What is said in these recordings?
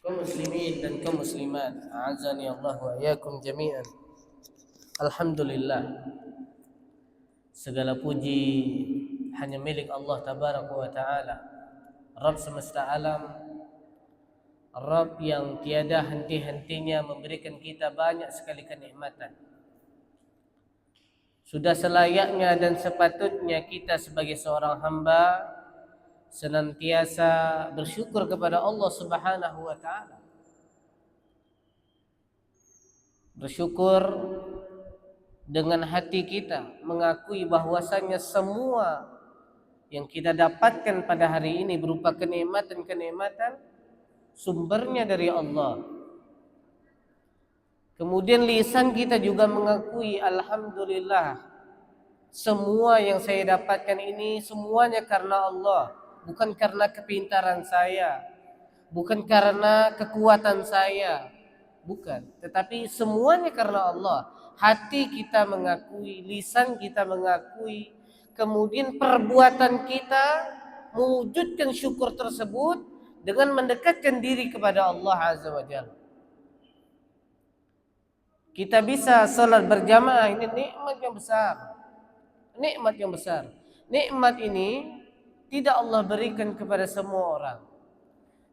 Kaum muslimin dan kaum muslimat, a'azani Allah wa iyyakum jami'an. Alhamdulillah, segala puji hanya milik Allah tabaraka wa taala, Rabb semesta alam, Rabb yang tiada henti-hentinya memberikan kita banyak sekali kenikmatan. Sudah selayaknya dan sepatutnya kita sebagai seorang hamba senantiasa bersyukur kepada Allah Subhanahu wa taala. Bersyukur dengan hati kita, mengakui bahwasannya semua yang kita dapatkan pada hari ini berupa kenikmatan-kenikmatan sumbernya dari Allah. Kemudian lisan kita juga mengakui, alhamdulillah, semua yang saya dapatkan ini semuanya karena Allah, bukan karena kepintaran saya, bukan karena kekuatan saya, bukan, tetapi semuanya karena Allah. Hati kita mengakui, lisan kita mengakui, kemudian perbuatan kita mewujudkan syukur tersebut dengan mendekatkan diri kepada Allah Azza wa Jalla. Kita bisa salat berjamaah, ini nikmat yang besar. Nikmat yang besar. Nikmat ini tidak Allah berikan kepada semua orang.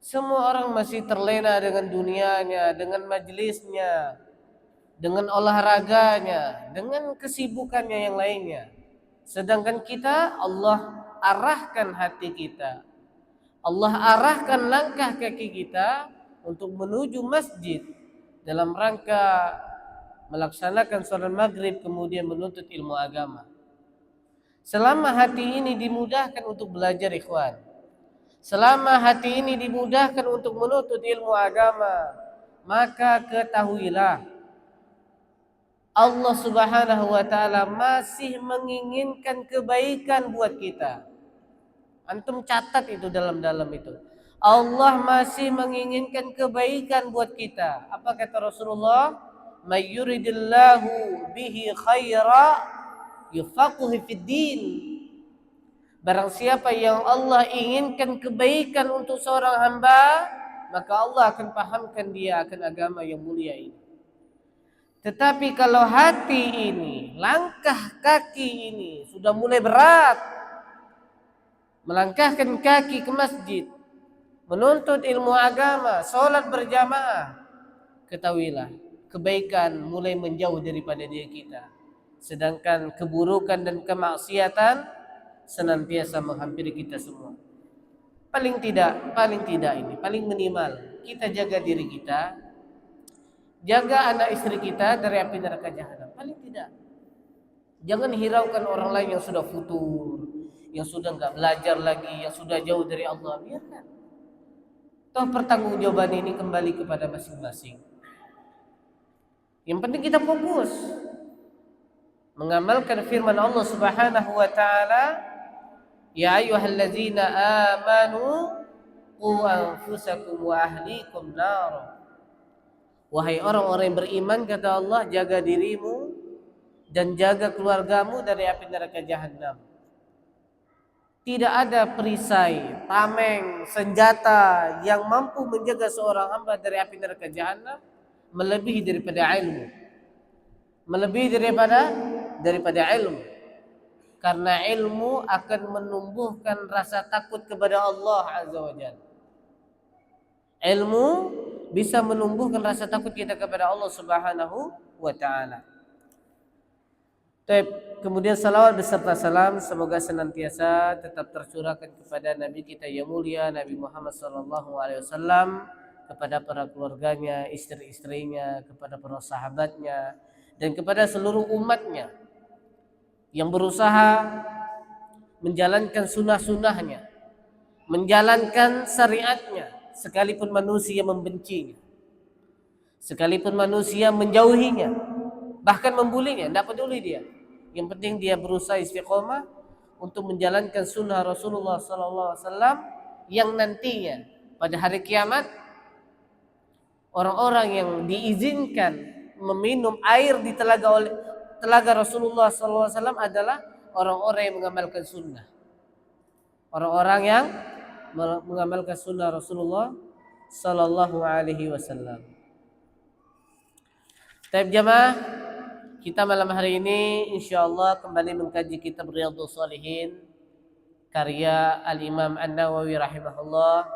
Semua orang masih terlena dengan dunianya, dengan majelisnya, dengan olahraganya, dengan kesibukannya yang lainnya. Sedangkan kita, Allah arahkan hati kita, Allah arahkan langkah kaki kita untuk menuju masjid dalam rangka melaksanakan sholat maghrib, kemudian menuntut ilmu agama. Selama hati ini dimudahkan untuk belajar, ikhwan, selama hati ini dimudahkan untuk menuntut ilmu agama, maka ketahuilah Allah Subhanahu wa taala masih menginginkan kebaikan buat kita. Antum catat itu dalam-dalam itu. Allah masih menginginkan kebaikan buat kita. Apa kata Rasulullah? May yuridillahu bihi khaira yufaqihu fid din. Barang siapa yang Allah inginkan kebaikan untuk seorang hamba, maka Allah akan pahamkan dia akan agama yang mulia ini. Tetapi kalau hati ini, langkah kaki ini sudah mulai berat, melangkahkan kaki ke masjid, menuntut ilmu agama, sholat berjamaah, ketahuilah kebaikan mulai menjauh daripada diri kita. Sedangkan keburukan dan kemaksiatan senantiasa menghampiri kita semua. Paling tidak ini, paling minimal kita jaga diri kita, jaga anak istri kita dari api neraka jahanam. Paling tidak, jangan hiraukan orang lain yang sudah futur, yang sudah nggak belajar lagi, yang sudah jauh dari Allah. Biarkan. Toh pertanggungjawaban ini kembali kepada masing-masing. Yang penting kita fokus mengamalkan firman Allah Subhanahu wa taala, ya ayyuhallazina amanu qu anfusakum wa ahlikum nar. Wahai orang-orang yang beriman, kata Allah, jaga dirimu dan jaga keluargamu dari api neraka jahanam. Tidak ada perisai, tameng, senjata yang mampu menjaga seorang hamba dari api neraka jahanam melebihi daripada ilmu. Melebihi daripada ilmu. Karena ilmu akan menumbuhkan rasa takut kepada Allah Azza wa Jalla. Ilmu bisa menumbuhkan rasa takut kita kepada Allah Subhanahu wa taala. Kemudian salawat beserta salam semoga senantiasa tetap tercurahkan kepada Nabi kita yang mulia Nabi Muhammad SAW, kepada para keluarganya, istri-istrinya, kepada para sahabatnya, dan kepada seluruh umatnya yang berusaha menjalankan sunnah-sunnahnya, menjalankan syariatnya, sekalipun manusia membencinya, sekalipun manusia menjauhinya, bahkan membulinya, tidak peduli dia. Yang penting dia berusaha istiqomah untuk menjalankan sunnah Rasulullah SAW, yang nantinya pada hari kiamat orang-orang yang diizinkan meminum air di telaga Rasulullah SAW adalah orang-orang yang mengamalkan sunnah, orang-orang yang mengamalkan sunnah Rasulullah sallallahu alaihi wasallam. Baik jamaah, kita malam hari ini insyaallah kembali mengkaji kitab Riyadhus Shalihin karya Al-Imam An-Nawawi rahimahullah,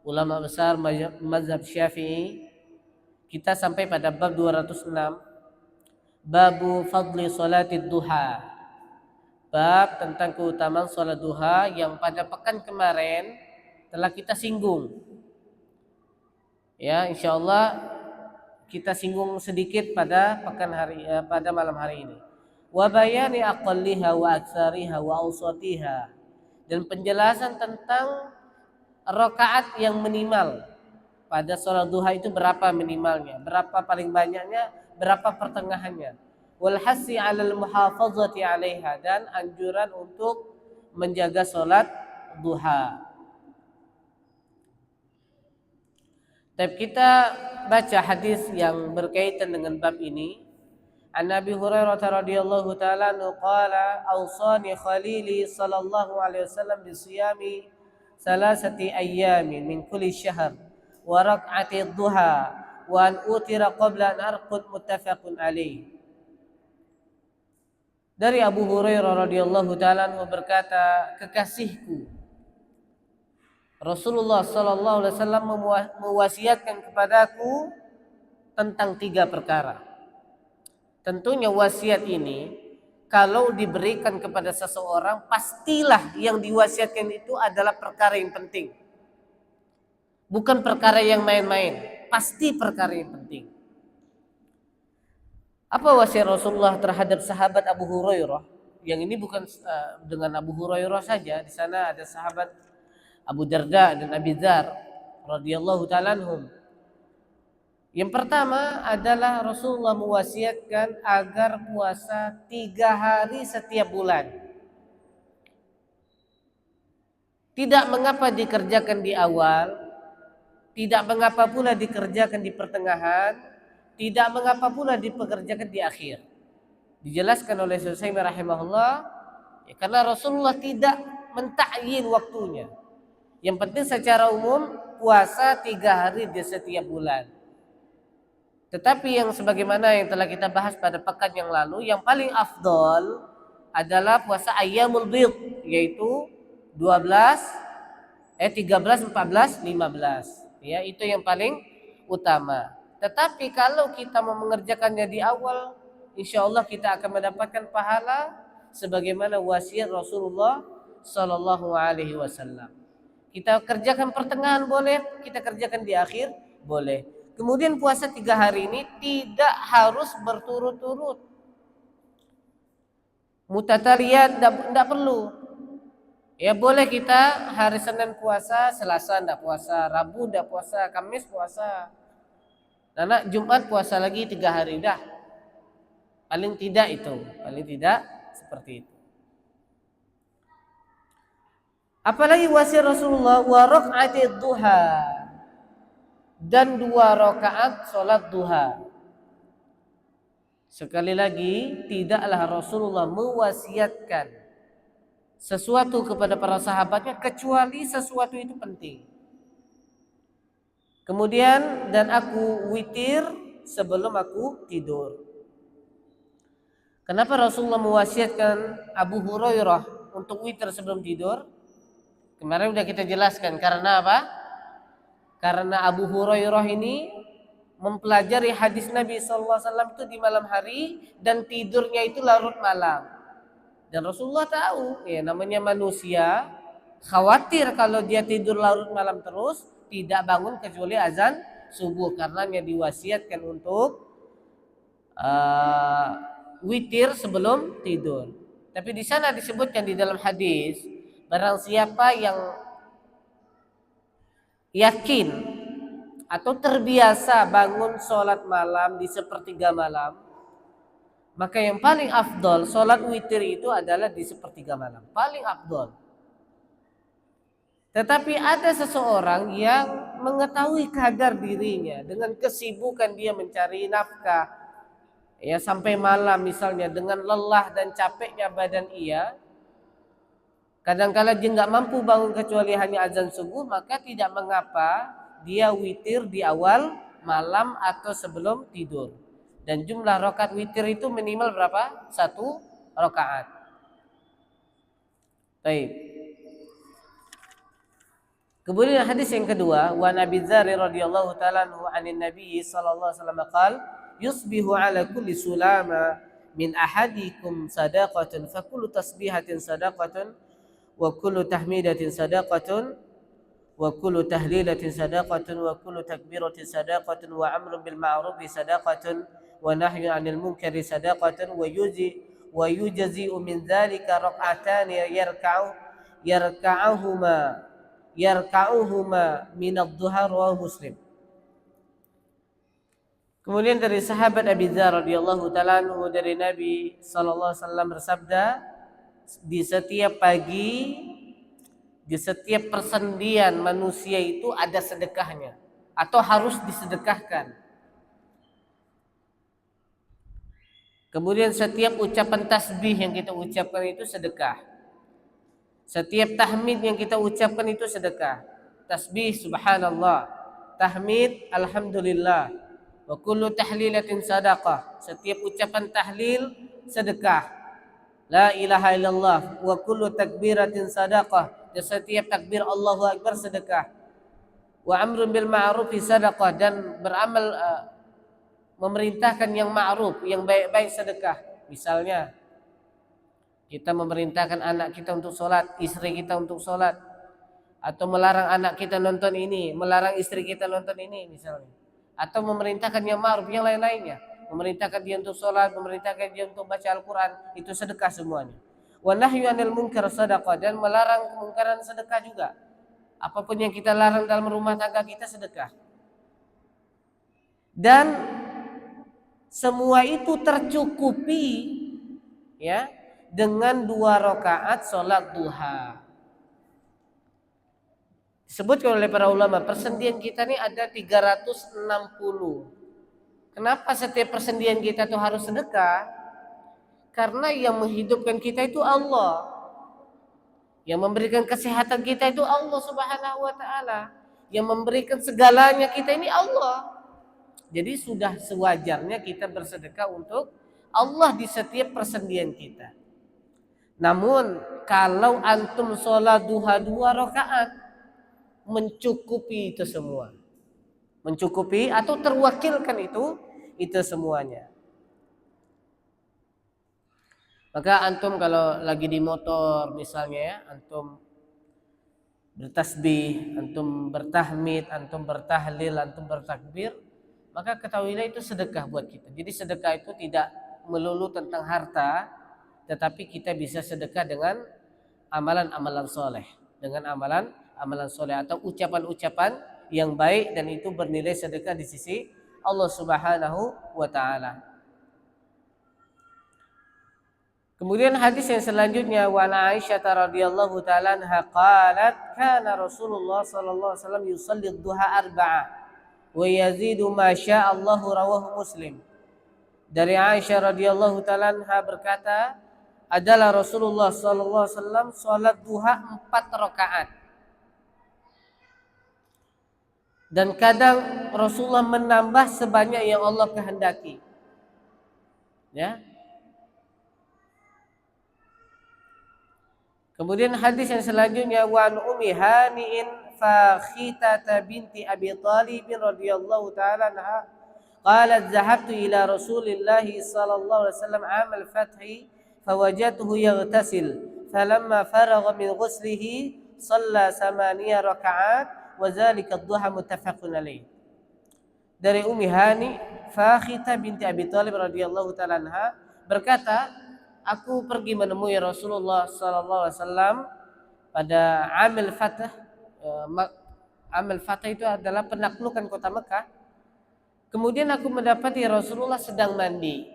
ulama besar mazhab Syafi'i. Kita sampai pada bab 206, babu fadli salatid duha, bab tentang keutamaan salat duha yang pada pekan kemarin telah kita singgung. Ya, insyaallah kita singgung sedikit pada pada malam hari ini. Wa bayani aqalliha wa aktsariha wa awsatiha, dan penjelasan tentang rakaat yang minimal pada salat duha itu berapa minimalnya, berapa paling banyaknya, berapa pertengahannya. Wal hassi 'alal muhafazati 'alaiha, dan anjuran untuk menjaga salat duha. Tapi kita baca hadis yang berkaitan dengan bab ini. An Abi Hurairah radhiyallahu taala anhu qala awsani khalili sallallahu alaihi wasallam bi siyami salasati ayyamin min kulli syahr wa rak'ati duha wa an utira qabla an arqud, muttafaqun alaih. Dari Abu Hurairah radhiyallahu taala anhu berkata, kekasihku Rasulullah sallallahu alaihi wasallam mewasiatkan kepadaku tentang 3 perkara. Tentunya wasiat ini kalau diberikan kepada seseorang, pastilah yang diwasiatkan itu adalah perkara yang penting. Bukan perkara yang main-main, pasti perkara yang penting. Apa wasiat Rasulullah terhadap sahabat Abu Hurairah? Yang ini bukan dengan Abu Hurairah saja, di sana ada sahabat Abu Darda dan Abi Dzar radhiyallahu ta'ala anhum. Yang pertama adalah Rasulullah mewasiatkan agar puasa 3 hari setiap bulan. Tidak mengapa dikerjakan di awal, tidak mengapa pula dikerjakan di pertengahan, tidak mengapa pula dipekerjakan di akhir. Dijelaskan oleh Syekh Utsaimin rahimahullah, ya, karena Rasulullah tidak mentakyin waktunya. Yang penting secara umum puasa 3 hari di setiap bulan. Tetapi yang sebagaimana yang telah kita bahas pada pekan yang lalu, yang paling afdol adalah puasa ayyamul bidh, yaitu 13, 14, 15. Ya, itu yang paling utama. Tetapi kalau kita mau mengerjakannya di awal, insyaallah kita akan mendapatkan pahala sebagaimana wasiat Rasulullah sallallahu alaihi wasallam. Kita kerjakan pertengahan boleh, kita kerjakan di akhir boleh. Kemudian puasa 3 hari ini tidak harus berturut-turut. Mutatariyat tidak perlu. Ya boleh kita hari Senin puasa, Selasa tidak puasa, Rabu tidak puasa, Kamis puasa. Nah, Jumat puasa lagi 3 hari dah. Paling tidak itu, paling tidak seperti itu. Apalagi wasiat Rasulullah wa rak'ati duha, dan 2 rakaat salat duha. Sekali lagi, tidaklah Rasulullah mewasiatkan sesuatu kepada para sahabatnya kecuali sesuatu itu penting. Kemudian, dan aku witir sebelum aku tidur. Kenapa Rasulullah mewasiatkan Abu Hurairah untuk witir sebelum tidur? Kemarin sudah kita jelaskan karena apa? Karena Abu Hurairah ini mempelajari hadis Nabi SAW itu di malam hari dan tidurnya itu larut malam. Dan Rasulullah tahu, ya namanya manusia, khawatir kalau dia tidur larut malam terus tidak bangun kecuali azan subuh, karenanya diwasiatkan untuk witir sebelum tidur. Tapi di sana disebutkan di dalam hadis, barang siapa yang yakin atau terbiasa bangun sholat malam di sepertiga malam, maka yang paling afdol sholat witir itu adalah di sepertiga malam, paling afdol. Tetapi ada seseorang yang mengetahui kadar dirinya dengan kesibukan dia mencari nafkah, ya sampai malam misalnya dengan lelah dan capeknya badan ia, kadang-kala dia nggak mampu bangun kecuali hanya azan subuh, maka tidak mengapa dia witir di awal malam atau sebelum tidur. Dan jumlah rakaat witir itu minimal berapa? 1 rakaat. Baik. Kemudian hadis yang kedua, wa Nabi Dzar radhiyallahu taala anhu 'anin Nabi sallallahu alaihi wasallam qala yusbihu ala kulli sulama min ahadikum sadaqatun fa kullu tasbihatin sadaqatun wa kullu tahmidatin sadaqatun wa kullu tahlilatin sadaqatun wa kullu takbiratin sadaqatun wa amrun bil ma'rufi sadaqatun wa nahyun 'anil munkari sadaqatun wa yujzi'u min dzalika rak'atan yarka'uhuma min ad-duha rawahu Muslim. Kemudian dari sahabat Abi Dzar radhiyallahu taala anhu dari Nabi sallallahu alaihi wasallam bersabda, di setiap pagi, di setiap persendian manusia itu ada sedekahnya atau harus disedekahkan. Kemudian setiap ucapan tasbih yang kita ucapkan itu sedekah. Setiap tahmid yang kita ucapkan itu sedekah. Tasbih subhanallah, tahmid alhamdulillah, wa kullu tahlilatin sadaqah. Setiap ucapan tahlil sedekah. La ilaha illallah wa kullu takbiratin sadaqah. Dan setiap takbir Allahu akbar sedekah. Wa amrun bil ma'rufi sadaqah, dan beramal memerintahkan yang ma'ruf, yang baik-baik sedekah. Misalnya kita memerintahkan anak kita untuk sholat, istri kita untuk sholat, atau melarang anak kita nonton ini, melarang istri kita nonton ini misalnya, atau memerintahkan yang ma'ruf yang lain-lainnya, memerintahkan dia untuk sholat, memerintahkan dia untuk baca Al-Quran, itu sedekah semuanya. Wa nahyu 'anil munkar sadaqah, dan melarang kemungkaran sedekah juga. Apapun yang kita larang dalam rumah tangga kita sedekah. Dan semua itu tercukupi ya dengan 2 rakaat sholat duha. Disebutkan oleh para ulama, persendian kita ini ada 360. Kenapa setiap persendian kita itu harus sedekah? Karena yang menghidupkan kita itu Allah. Yang memberikan kesehatan kita itu Allah Subhanahu wa taala. Yang memberikan segalanya kita ini Allah. Jadi sudah sewajarnya kita bersedekah untuk Allah di setiap persendian kita. Namun kalau antum sholat duha 2 rakaat mencukupi itu semua, mencukupi atau terwakilkan itu semuanya. Maka antum kalau lagi di motor misalnya ya, antum bertasbih, antum bertahmid, antum bertahlil, antum bertakbir, maka ketahuilah itu sedekah buat kita. Jadi sedekah itu tidak melulu tentang harta, tetapi kita bisa sedekah dengan amalan-amalan soleh, dengan amalan-amalan soleh atau ucapan-ucapan yang baik, dan itu bernilai sedekah di sisi Allah Subhanahu wa taala. Kemudian hadis yang selanjutnya, wa Aisyah radhiyallahu taala anha qalat kana Rasulullah sallallahu alaihi wasallam yusalli duha arba'a wa yazidu ma syaa Allah, rawahu Muslim. Dari Aisyah radhiyallahu taala anha berkata, adalah Rasulullah sallallahu alaihi wasallam salat duha 4 rakaat. Dan kadang Rasulullah menambah sebanyak yang Allah kehendaki. Ya. Kemudian hadis yang selanjutnya, wa an Ummi Hani'in Fakhitah binti Abi Thalib radhiyallahu taala anha qalat zahabtu ila Rasulillah sallallahu alaihi wasallam 'amal fathi fawajadtuhu yaghtasil falamma faragha min ghuslihi shalla 8 raka'at wa dzalika ad-duha muttafaqun alaih. Dari Ummi Hani Fakhitah binti Abi Thalib radhiyallahu taala anha berkata, aku pergi menemui Rasulullah sallallahu alaihi wasallam pada Amil Fath. Amil Fath itu adalah penaklukan kota Mekah. Kemudian aku mendapati Rasulullah sedang mandi.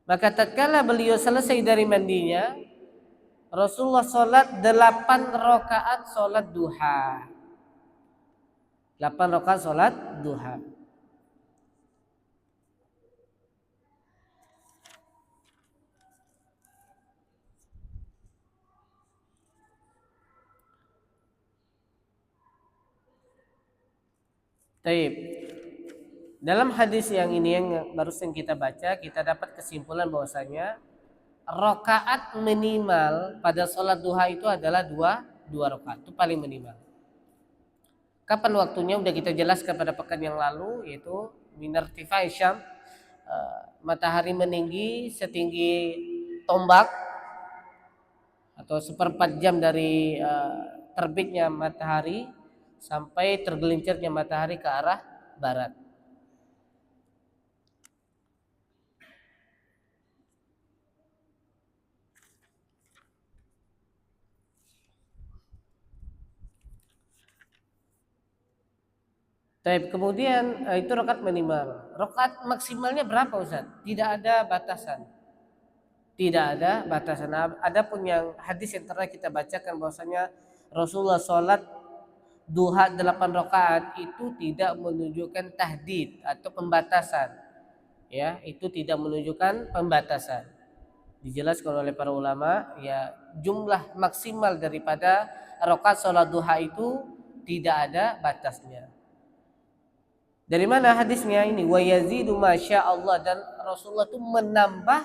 Maka tatkala beliau selesai dari mandinya, Rasulullah sholat 8 rakaat sholat duha. 8 rakaat sholat duha. Taib. Dalam hadis yang ini yang barusan kita baca, kita dapat kesimpulan bahwasanya rakaat minimal pada sholat duha itu adalah dua rakaat, itu paling minimal. Kapan waktunya udah kita jelaskan pada pekan yang lalu, yaitu minartifai syam, matahari meninggi setinggi tombak atau seperempat jam dari terbitnya matahari sampai tergelincirnya matahari ke arah barat. Tapi kemudian itu rakaat minimal. Rakaat maksimalnya berapa Ustaz? Tidak ada batasan. Tidak ada batasan. Adapun yang hadis yang terakhir kita bacakan bahwasanya Rasulullah sholat duha 8 rakaat itu tidak menunjukkan tahdid atau pembatasan. Ya, itu tidak menunjukkan pembatasan. Dijelaskan oleh para ulama, ya jumlah maksimal daripada rakaat sholat duha itu tidak ada batasnya. Dari mana hadisnya ini? Wa yazidu masya Allah, dan Rasulullah itu menambah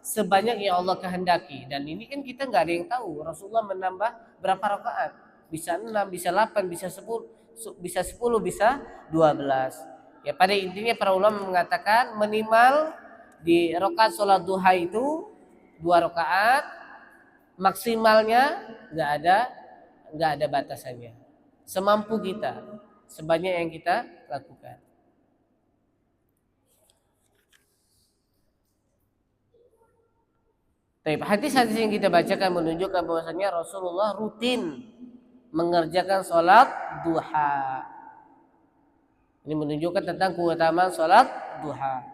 sebanyak yang Allah kehendaki. Dan ini kan kita nggak ada yang tahu Rasulullah menambah berapa rakaat. Bisa 6, bisa 8, bisa 10, bisa 12. Ya pada intinya para ulama mengatakan minimal di rakaat sholat duha itu 2 rakaat, maksimalnya nggak ada batasannya. Semampu kita, sebanyak yang kita lakukan. Hadis-hadis yang kita bacakan menunjukkan bahwasanya Rasulullah rutin mengerjakan sholat duha. Ini menunjukkan tentang keutamaan sholat duha.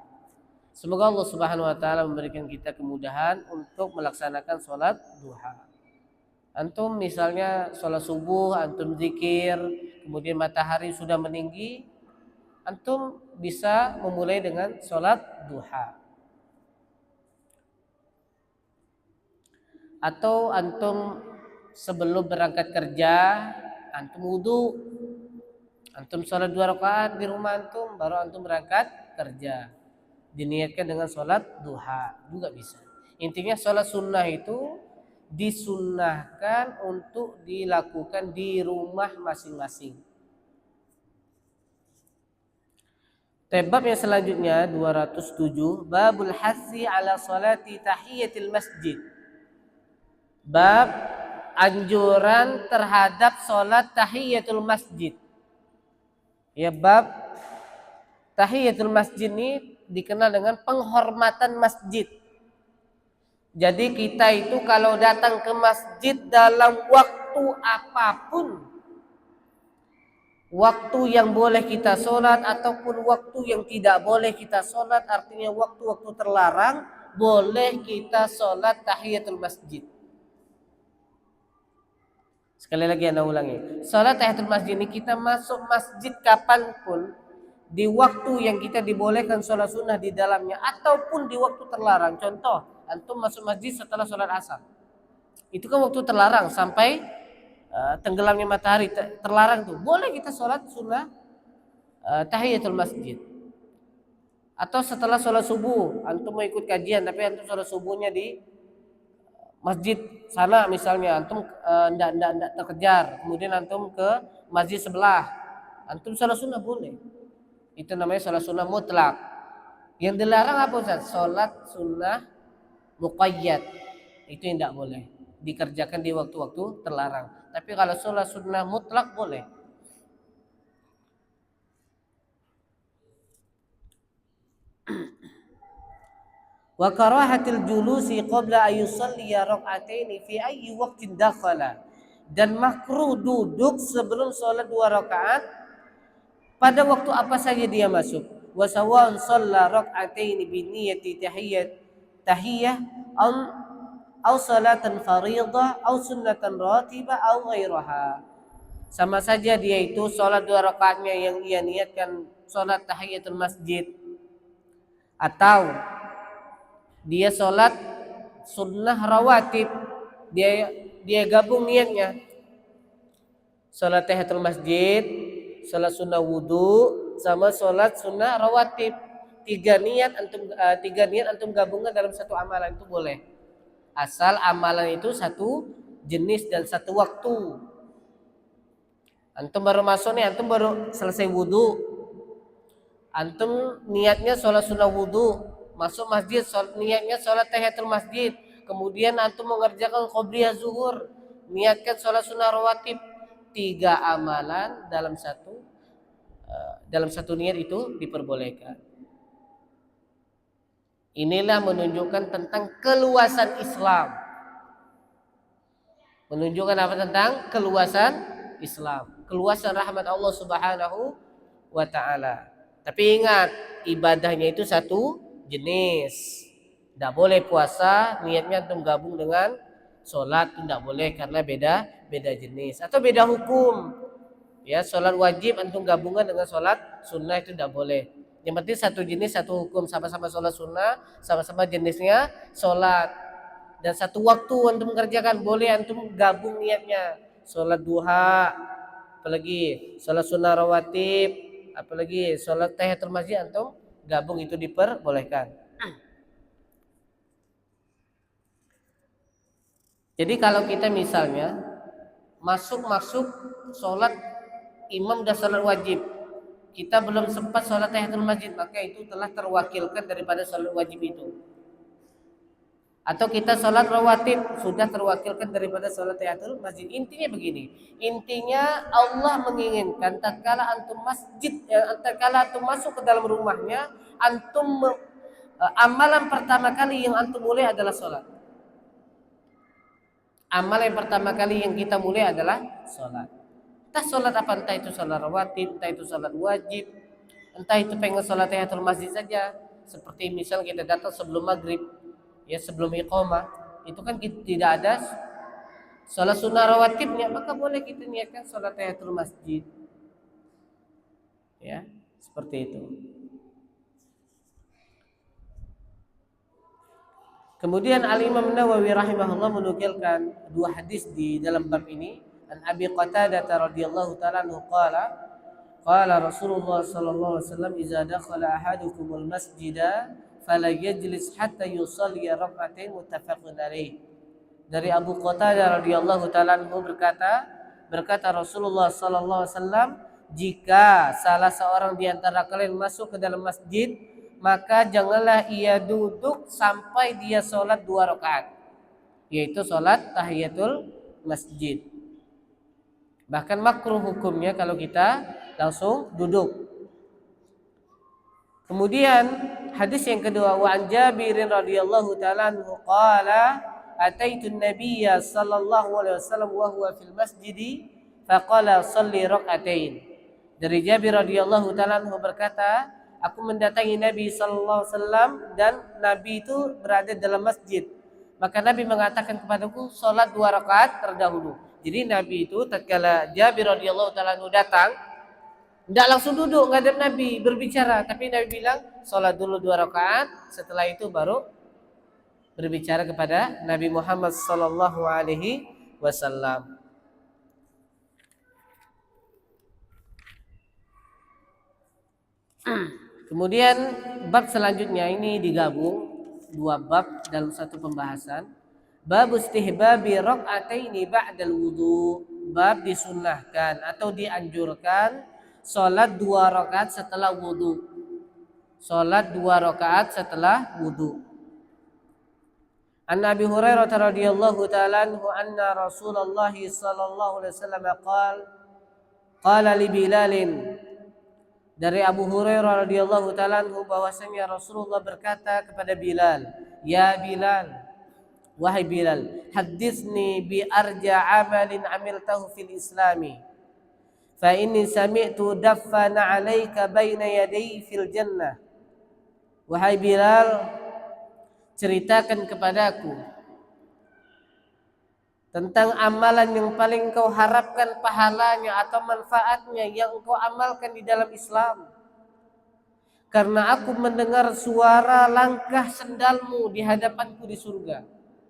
Semoga Allah Subhanahu wa taala memberikan kita kemudahan untuk melaksanakan sholat duha. Antum misalnya sholat subuh, antum zikir, kemudian matahari sudah meninggi, antum bisa memulai dengan sholat duha. Atau antum sebelum berangkat kerja, antum wudu, antum sholat 2 rakaat di rumah antum, baru antum berangkat kerja, diniatkan dengan sholat duha juga bisa. Intinya sholat sunnah itu disunnahkan untuk dilakukan di rumah masing-masing. Bab yang selanjutnya 207, babul hassi ala salati tahiyatil masjid. Bab anjuran terhadap sholat tahiyatul masjid. Ya, bab tahiyatul masjid ini dikenal dengan penghormatan masjid. Jadi kita itu kalau datang ke masjid dalam waktu apapun, waktu yang boleh kita sholat ataupun waktu yang tidak boleh kita sholat, artinya waktu-waktu terlarang, boleh kita sholat tahiyatul masjid. Sekali lagi anda ulangi, salat tahiyatul masjid ini kita masuk masjid kapanpun, di waktu yang kita dibolehkan sholat sunnah di dalamnya ataupun di waktu terlarang. Contoh, antum masuk masjid setelah sholat asar, itu kan waktu terlarang sampai tenggelamnya matahari, terlarang tuh. Boleh kita sholat sunnah tahiyatul masjid. Atau setelah sholat subuh, antum mau ikut kajian tapi antum sholat subuhnya di masjid sana misalnya, antum ndak terkejar, kemudian antum ke masjid sebelah, antum sholat sunnah boleh. Itu namanya sholat sunnah mutlak. Yang dilarang apa Ustaz? Sholat sunnah muqayyad, itu yang tidak boleh dikerjakan di waktu-waktu terlarang. Tapi kalau sholat sunnah mutlak boleh. Wa karahatil julusi qabla ayusalliya rak'ataini fi ayyi waqtin dakhala, dan makruh duduk sebelum sholat 2 rakaat pada waktu apa saja dia masuk. Wa sawan shalla rak'ataini bi niyyati tahiyah aw salatan fardhah aw sunnatan ratibah aw ghairaha. Sama saja dia itu sholat 2 rakaatnya yang ia niatkan sholat tahiyatul masjid, atau dia sholat sunnah rawatib, dia gabung niatnya, sholat tahiyatul masjid, sholat sunnah wudu, sama sholat sunnah rawatib. Tiga niat antum gabungkan dalam satu amalan itu boleh. Asal amalan itu satu jenis dan satu waktu. Antum baru masuk nih, antum baru selesai wudu. Antum niatnya sholat sunnah wudu, masuk masjid, niatnya sholat tahiyatul masjid. Kemudian antum mengerjakan qobliyah zuhur, niatkan sholat sunnah rawatib. Tiga amalan dalam satu niat itu diperbolehkan. Inilah menunjukkan tentang keluasan Islam. Menunjukkan apa tentang keluasan Islam, keluasan rahmat Allah Subhanahu wa taala. Tapi ingat, ibadahnya itu satu jenis. Tidak boleh puasa niatnya antum gabung dengan sholat, tidak boleh karena beda jenis atau beda hukum. Ya, sholat wajib antum gabungkan dengan sholat sunnah itu tidak boleh. Yang penting satu jenis satu hukum, sama-sama sholat sunnah, sama-sama jenisnya sholat. Dan satu waktu antum mengerjakan, boleh antum gabung niatnya. Sholat duha, apalagi sholat sunnah rawatib, apalagi sholat tahiyatul masjid, antum gabung itu diperbolehkan. Jadi kalau kita misalnya masuk sholat, imam udah sholat wajib, kita belum sempat sholat tahiyatul masjid, maka itu telah terwakilkan daripada sholat wajib itu. Atau kita sholat rawatib sudah terwakilkan daripada sholat tahiyatul masjid. Intinya begini, intinya Allah menginginkan tatkala antum masuk ke dalam rumahnya, amalan pertama kali yang antum mulai adalah sholat. Amalan yang pertama kali yang kita mulai adalah sholat. Entah sholat apa, entah itu sholat rawatib, entah itu sholat wajib, entah itu pengen sholat tahiyatul masjid saja. Seperti misal kita datang sebelum maghrib, ya sebelum iqamah, itu kan tidak ada sholat sunnah rawatibnya, maka boleh kita niatkan sholat tahiyatul masjid. Ya, seperti itu. Kemudian Al-Imam Nawawi rahimahullah menukilkan dua hadis di dalam bab ini. An Abi Qatadah radhiyallahu ta'ala anhu qala Rasulullah sallallahu alaihi wasallam idza dakhala ahadukumul masjida fala yajlis hatta yusalli rak'atain, muttafaqun alaih. Dari Abu Qatadah radhiyallahu ta'ala anhu berkata Rasulullah sallallahu alaihi wasallam, jika salah seorang di antara kalian masuk ke dalam masjid, maka janganlah ia duduk sampai dia sholat 2 rakaat, yaitu sholat tahiyatul masjid. Bahkan makruh hukumnya kalau kita langsung duduk. Kemudian hadis yang kedua, wa an Jabir radhiyallahu ta'ala anhu qala ataitu an-nabiyya sallallahu alaihi wasallam wa huwa fil masjid faqala shalli rak'atain. Dari Jabir radhiyallahu ta'ala anhu berkata, aku mendatangi Nabi sallallahu alaihi wasallam dan Nabi itu berada dalam masjid. Maka Nabi mengatakan kepadaku, salat 2 rakaat terdahulu. Jadi Nabi itu tatkala Jabir radhiyallahu ta'ala datang, tidak langsung duduk ngadep Nabi berbicara, tapi Nabi bilang salat dulu 2 rakaat, setelah itu baru berbicara kepada Nabi Muhammad sallallahu alaihi wasallam. Kemudian bab selanjutnya ini digabung 2 bab dalam satu pembahasan. Bab istihbabi rak'ataini ba'dal wudu. Bab disunnahkan atau dianjurkan salat 2 rakaat setelah wudu. Salat 2 rakaat setelah wudu. An Abi Hurairah radhiyallahu ta'ala anhu anna Rasulullah sallallahu alaihi wasallam qala li Bilalin. Dari Abu Hurairah radhiyallahu ta'ala anhu bahwasanya Rasulullah berkata kepada Bilal, ya Bilal, wahai Bilal, haditsni bi arja amalin amiltahu fil islami fa inni sami'tu daffana 'alaika baina yaday fil jannah. Wahai Bilal, ceritakan kepadaku tentang amalan yang paling kau harapkan pahalanya atau manfaatnya yang engkau amalkan di dalam Islam. Karena aku mendengar suara langkah sendalmu di hadapanku di surga.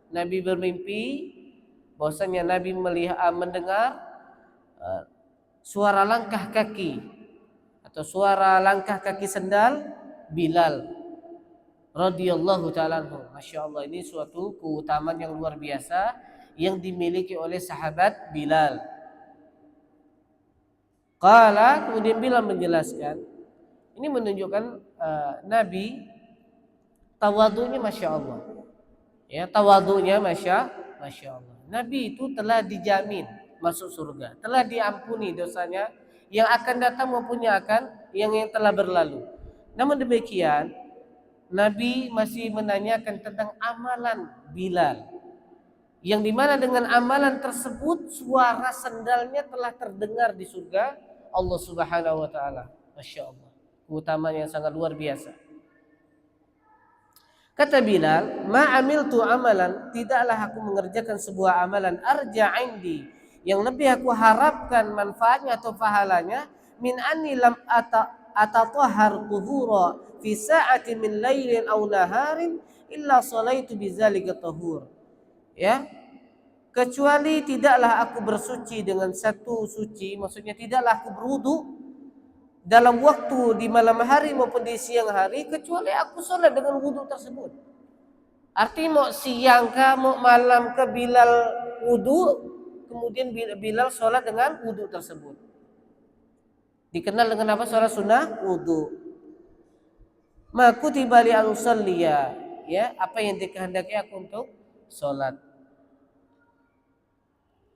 Nabi bermimpi bahwasanya Nabi mendengar suara langkah kaki atau suara langkah kaki sendal Bilal radhiyallahu taala anhu. Masya Allah, ini suatu keutamaan yang luar biasa yang dimiliki oleh sahabat Bilal. Qala, kemudian Bilal menjelaskan, ini menunjukkan Nabi tawadunya Masya Allah. Ya, tawadunya Masya Allah. Nabi itu telah dijamin masuk surga, telah diampuni dosanya yang akan datang maupun yang telah berlalu. Namun demikian, Nabi masih menanyakan tentang amalan Bilal, yang dimana dengan amalan tersebut suara sendalnya telah terdengar di surga Allah Subhanahu wa taala. Masya Allah, keutamaan yang sangat luar biasa. Kata Bilal, ma amiltu amalan, tidaklah aku mengerjakan sebuah amalan arja indi, yang lebih aku harapkan manfaatnya atau pahalanya, min anni lam atatahhar tuhura fi sa'ati min lailin aw naharin illa salaitu bizalika tahur. Ya, kecuali tidaklah aku bersuci dengan satu suci, maksudnya tidaklah aku berwudu dalam waktu di malam hari maupun di siang hari kecuali aku sholat dengan wudu tersebut. Artinya mau siang kah mau malam ke Bilal wudu, kemudian Bilal sholat dengan wudu tersebut. Dikenal dengan apa? Sholat sunnah wudu. Ma kutiba li an usalliya, ya, apa yang dikehendaki aku untuk sholat.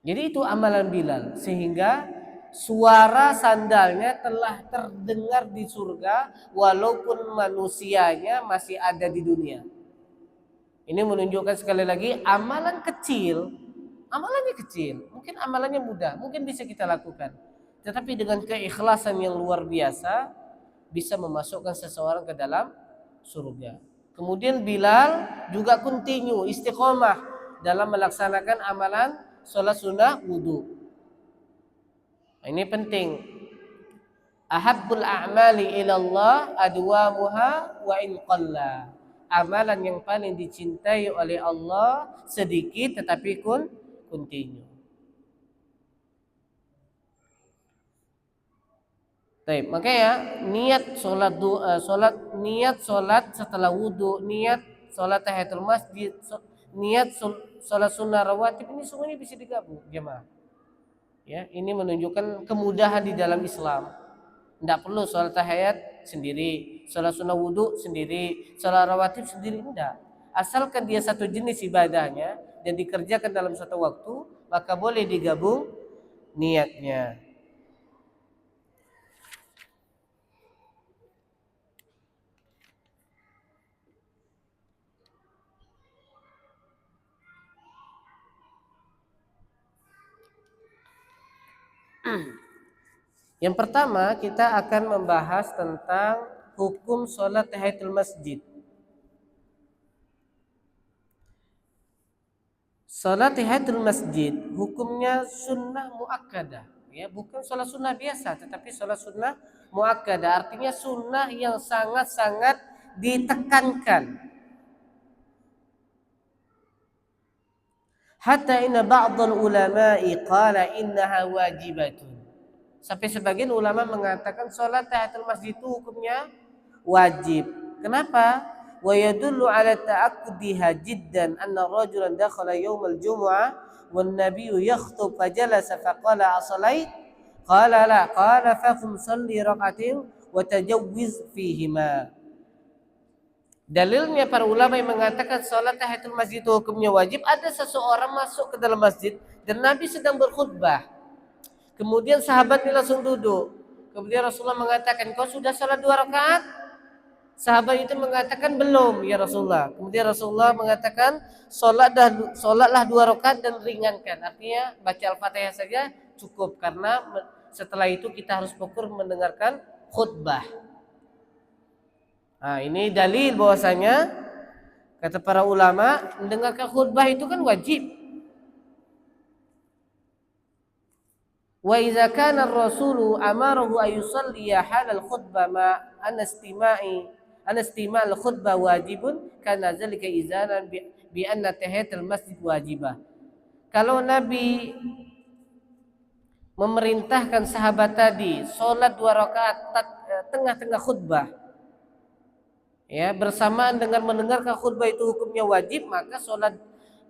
Jadi itu amalan Bilal, sehingga suara sandalnya telah terdengar di surga walaupun manusianya masih ada di dunia. Ini menunjukkan sekali lagi amalannya kecil, mungkin amalannya mudah, mungkin bisa kita lakukan. Tetapi dengan keikhlasan yang luar biasa bisa memasukkan seseorang ke dalam surga. Kemudian Bilal juga continue istiqomah dalam melaksanakan amalan sholat sunnah wudu. Ini penting. Ahabbul a'mali ilallah adwamuha wa in qalla. Amalan yang paling dicintai oleh Allah sedikit tetapi continue. Baik, makanya niat sholat setelah wudu, niat sholat tahiyatul masjid, niat sholat sunnah rawatib, ini semuanya bisa digabung jemaah. Ya, ini menunjukkan kemudahan di dalam Islam. Tidak perlu sholat tahiyat sendiri, sholat sunnah wudu sendiri, sholat rawatib sendiri, tidak. Asalkan dia satu jenis ibadahnya dan dikerjakan dalam satu waktu, maka boleh digabung niatnya. Yang pertama kita akan membahas tentang hukum sholat tahiyatul masjid. Sholat tahiyatul masjid hukumnya sunnah muakkadah, ya, bukan sholat sunnah biasa, tetapi sholat sunnah muakkadah, artinya sunnah yang sangat-sangat ditekankan. Hatta inna ba'dal ulama'i qala innaha wajibatun. Sampai sebagian ulama mengatakan sholat tahiyatul masjid itu hukumnya wajib. Kenapa? Wa yadullu ala ta'akkudiha jiddan anna rajulan dakhala yawmal jumu'ah wan nabiyyu yakhthub fajalasa faqala asalait qala la qala faqum salli rak'atin wa tajawwiz fihima. Dalilnya para ulama yang mengatakan sholat tahiyatul masjid itu hukumnya wajib, ada seseorang masuk ke dalam masjid dan Nabi sedang berkhutbah. Kemudian sahabatnya langsung duduk. Kemudian Rasulullah mengatakan, kau sudah sholat 2 rakaat? Sahabat itu mengatakan, belum ya Rasulullah. Kemudian Rasulullah mengatakan, sholatlah 2 rakaat dan ringankan. Artinya baca Al-Fatihah saja cukup, karena setelah itu kita harus fokus mendengarkan khutbah. Nah, ini dalil bahwasanya kata para ulama mendengarkan khutbah itu kan wajib. Wa idza kana ar-rasulu amarahu ay yusalli halal khutbah ma anastima' al-khutbah wajibun kana zalika izanan bi anna tahiyatul masjid wajibah. Kalau Nabi memerintahkan sahabat tadi sholat 2 rakaat tengah-tengah khutbah, ya, bersamaan dengan mendengarkan khutbah itu hukumnya wajib, maka sholat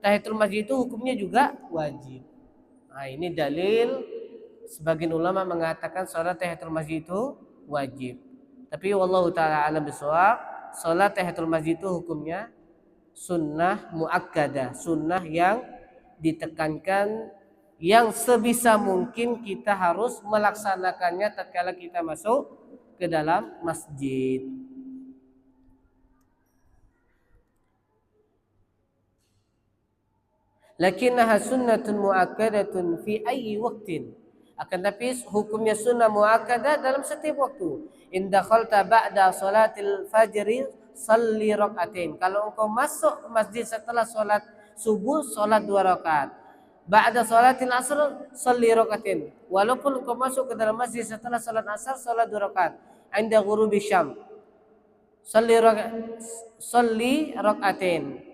tahiyatul masjid itu hukumnya juga wajib. Nah, ini dalil sebagian ulama mengatakan sholat tahiyatul masjid itu wajib. Tapi wallahu taala alam bisawab, sholat tahiyatul masjid itu hukumnya sunnah muakkadah, sunnah yang ditekankan, yang sebisa mungkin kita harus melaksanakannya tatkala kita masuk ke dalam masjid. Lakinnaha sunnatun muakkadatun fi ayyi waqtin. Akan tapi hukumnya sunnah muakkadah dalam setiap waktu. In dakhalta ba'da salatil fajri salli rakaatain. Kalau engkau masuk ke masjid setelah salat subuh, salat 2 rakaat. Ba'da salatil asr salli rakaatain. Walaupun engkau masuk ke dalam masjid setelah salat asar, salat 2 rakaat. Inda ghurubi syam salli rakaatain.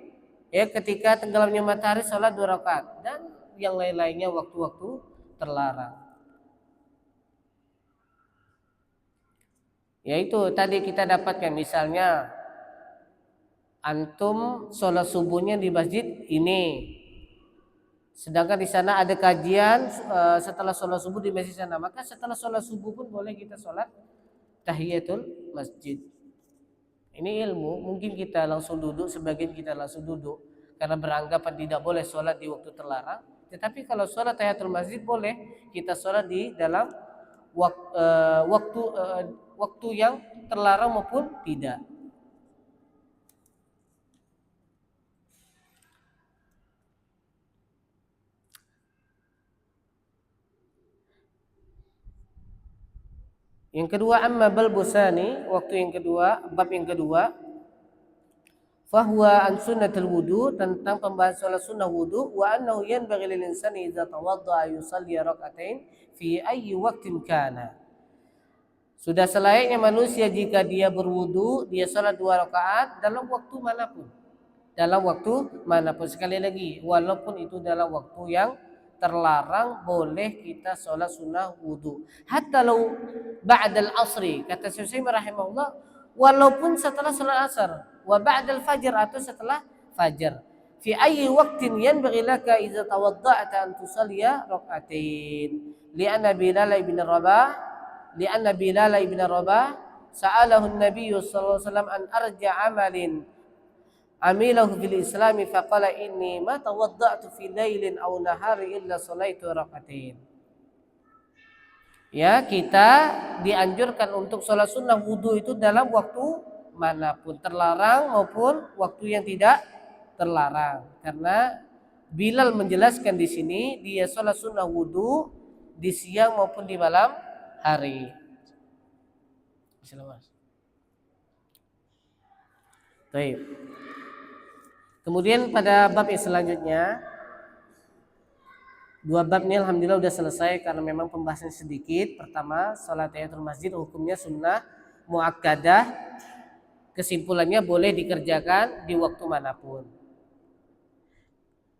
Ya, ketika tenggelamnya matahari sholat 2 rakaat, dan yang lain-lainnya waktu-waktu terlarang. Yaitu tadi kita dapatkan, misalnya antum sholat subuhnya di masjid ini, sedangkan di sana ada kajian setelah sholat subuh di masjid sana, maka setelah sholat subuh pun boleh kita sholat tahiyatul masjid. Ini ilmu, mungkin kita langsung duduk, sebagian kita langsung duduk karena beranggapan tidak boleh sholat di waktu terlarang. Tetapi kalau sholat tahiyatul masjid boleh kita sholat di dalam waktu yang terlarang maupun tidak. Yang kedua, amma bal busani, waktu yang kedua, bab yang kedua, fahuwa an sunnatul wudu, tentang pembahasan salat sunnah wudu, wa annahu yanbaghi lil insani idza tawaddaa yusalli rak'atain fi ayyi waqtin kana. Sudah selayaknya manusia jika dia berwudu, dia salat 2 rakaat dalam waktu manapun. Dalam waktu manapun, sekali lagi, walaupun itu dalam waktu yang terlarang, boleh kita sholat sunnah wudu. Hatta lau ba'dal asri, kata Syekh rahimahullah, walaupun setelah sholat asar, wa ba'dal fajr, atau setelah fajar. Fi ayyi waqtin yanbaghi laka idza tawadda'ta an tusalliya rak'atain. Li'anna Bilal ibn Rabah sa'alahu an-nabiy sallallahu alaihi wasallam an arja 'amalin amilahu fil islami faqala inni ma tawadda'tu fi lailin aw nahari illa salaitu rak'atain. Ya, kita dianjurkan untuk sholat sunnah wudu itu dalam waktu manapun, terlarang maupun waktu yang tidak terlarang. Karena Bilal menjelaskan di sini dia sholat sunnah wudu di siang maupun di malam hari. Baik. Kemudian pada bab yang selanjutnya, 2 bab ini alhamdulillah sudah selesai karena memang pembahasan sedikit. Pertama, salat tahiyatul masjid hukumnya sunnah muakkadah. Kesimpulannya boleh dikerjakan di waktu manapun.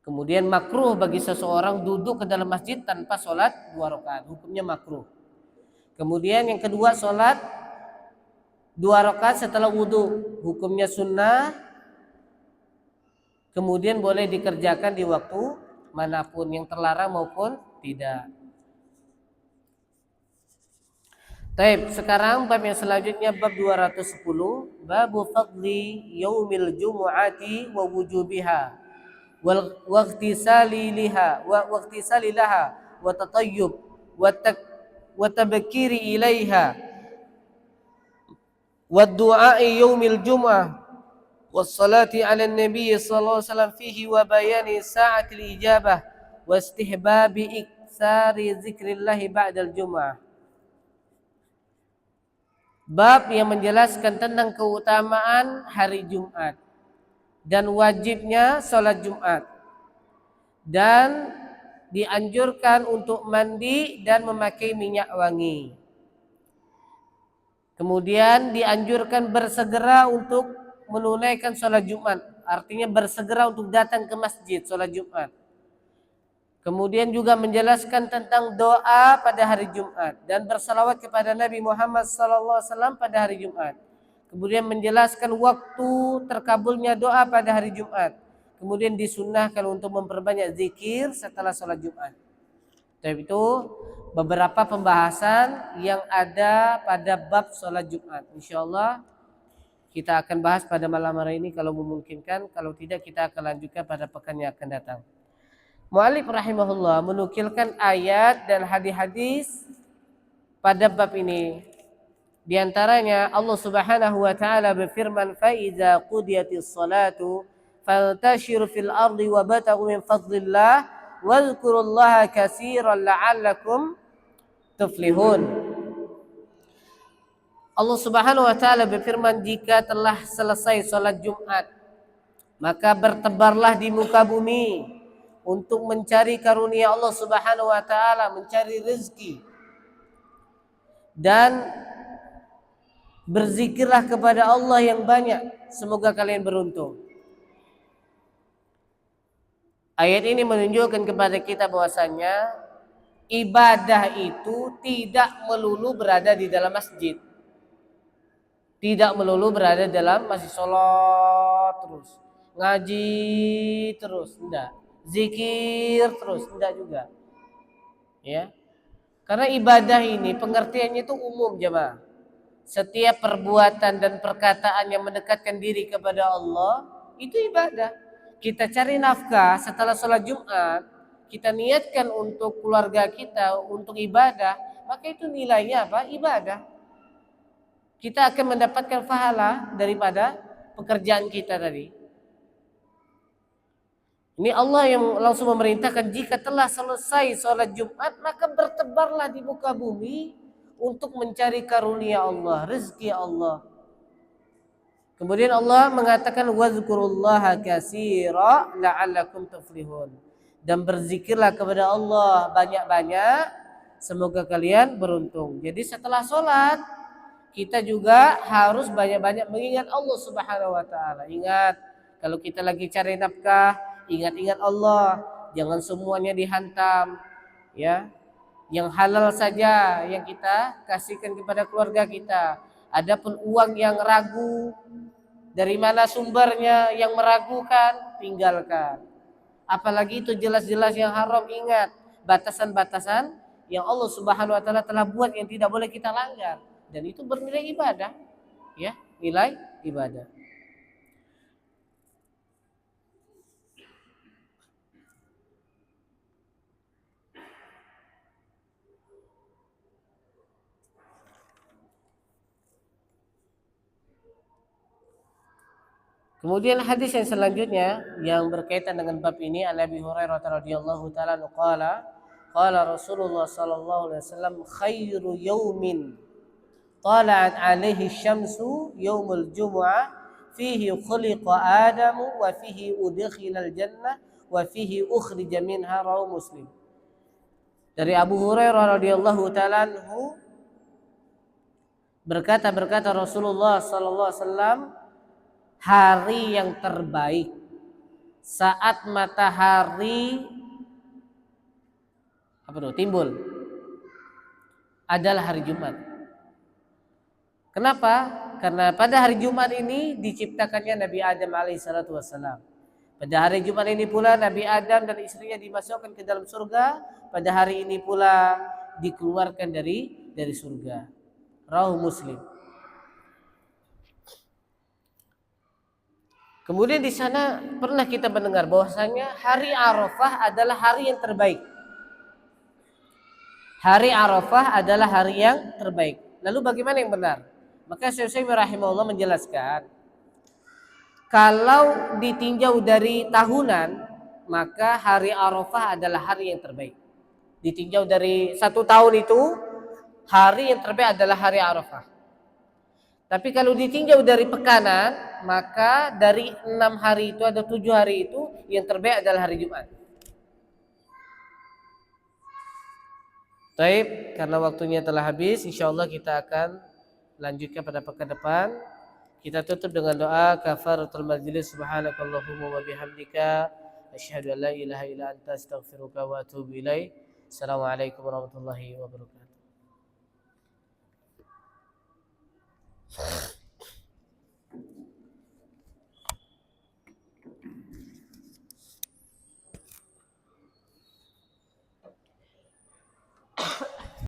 Kemudian makruh bagi seseorang duduk ke dalam masjid tanpa sholat 2 rakaat, hukumnya makruh. Kemudian yang kedua, sholat 2 rakaat setelah wudu, hukumnya sunnah. Kemudian boleh dikerjakan di waktu manapun, yang terlarang maupun tidak. Baik, sekarang bab yang selanjutnya, bab 210, babu fadli yaumil jumu'ati wa wujubiha waqtisali laha wa tatayyub wa tabkiri ilaiha wa du'a'i yaumil jumu'ah والصلاة على النبي صلى الله عليه وسلم فيه وبيان ساعة الإجابة واستحباب إكثار ذكر الله بعد الجمعة. Bab yang menjelaskan tentang keutamaan hari Jumat dan wajibnya sholat Jumat, dan dianjurkan untuk mandi dan memakai minyak wangi. Kemudian dianjurkan bersegera untuk menunaikan sholat Jumat, artinya bersegera untuk datang ke masjid sholat Jumat. Kemudian juga menjelaskan tentang doa pada hari Jumat dan bersalawat kepada Nabi Muhammad SAW pada hari Jumat. Kemudian menjelaskan waktu terkabulnya doa pada hari Jumat. Kemudian disunnahkan untuk memperbanyak zikir setelah sholat Jumat. Tapi itu beberapa pembahasan yang ada pada bab sholat Jumat. Insyaallah kita akan bahas pada malam hari ini kalau memungkinkan. Kalau tidak kita akan lanjutkan pada pekan yang akan datang. Mu'allif rahimahullah menukilkan ayat dan hadis-hadis pada bab ini. Di antaranya Allah Subhanahu wa taala berfirman, "Fa idza qudiyatis salatu fantashiru fil ardi wabtaghu min fadlillah wadhkurullaha katsiran la'allakum tuflihun." Allah Subhanahu wa taala berfirman, jika telah selesai salat Jumat, maka bertebarlah di muka bumi untuk mencari karunia Allah Subhanahu wa taala, mencari rezeki. Dan berzikirlah kepada Allah yang banyak, semoga kalian beruntung. Ayat ini menunjukkan kepada kita bahwasanya ibadah itu tidak melulu berada di dalam masjid. Tidak melulu berada dalam masjid, sholat terus, ngaji terus, enggak. Zikir terus, enggak juga. Ya. Karena ibadah ini pengertiannya itu umum, jemaah. Setiap perbuatan dan perkataan yang mendekatkan diri kepada Allah itu ibadah. Kita cari nafkah setelah sholat Jumat, kita niatkan untuk keluarga kita, untuk ibadah, maka itu nilainya apa? Ibadah. Kita akan mendapatkan pahala daripada pekerjaan kita tadi. Ini Allah yang langsung memerintahkan, jika telah selesai sholat Jumat maka bertebarlah di muka bumi untuk mencari karunia Allah, rezeki Allah. Kemudian Allah mengatakan wazkurullaha katsira la'allakum tuflihun. Dan berzikirlah kepada Allah banyak-banyak, semoga kalian beruntung. Jadi setelah sholat kita juga harus banyak-banyak mengingat Allah Subhanahu wa taala. Ingat, kalau kita lagi cari nafkah, ingat-ingat Allah, jangan semuanya dihantam, ya. Yang halal saja yang kita kasihkan kepada keluarga kita. Adapun uang yang ragu, dari mana sumbernya, yang meragukan, tinggalkan. Apalagi itu jelas-jelas yang haram, ingat batasan-batasan yang Allah Subhanahu wa taala telah buat yang tidak boleh kita langgar, dan itu bernilai ibadah, ya, nilai ibadah. Kemudian hadis yang selanjutnya yang berkaitan dengan bab ini, an Abi Hurairah radhiyallahu taala qala qala Rasulullah sallallahu alaihi wasallam, khairu yaumin tala'at alaihi syamsu yaumul jumu'ah fihi khuliqa adamu wa fihi udkhilal jannah wa fihi ukhrija minha, rawahu Muslim. Dari Abu Hurairah radhiyallahu taala anhu berkata Rasulullah sallallahu alaihi wasallam, hari yang terbaik saat matahari timbul adalah hari Jumat. Kenapa? Karena pada hari Jumat ini diciptakannya Nabi Adam alaihissalatu wassalam. Pada hari Jumat ini pula Nabi Adam dan istrinya dimasukkan ke dalam surga. Pada hari ini pula dikeluarkan dari surga. Rawahu Muslim. Kemudian di sana pernah kita mendengar bahwasanya hari Arafah adalah hari yang terbaik. Hari Arafah adalah hari yang terbaik. Lalu bagaimana yang benar? Maka Syekh rahimahullah menjelaskan, kalau ditinjau dari tahunan, maka hari Arafah adalah hari yang terbaik. Ditinjau dari 1 tahun itu, hari yang terbaik adalah hari Arafah. Tapi kalau ditinjau dari pekanan, maka dari 6 hari itu ada 7 hari itu yang terbaik adalah hari Jumat. Baik, karena waktunya telah habis, insyaallah kita akan lanjutkan pada pekan depan. Kita tutup dengan doa kafaratul majlis, subhanakallahumma wa bihamdika Asyhadu an la ilaha illa anta astaghfiruka wa atubu ilaik. Assalamualaikum warahmatullahi wabarakatuh.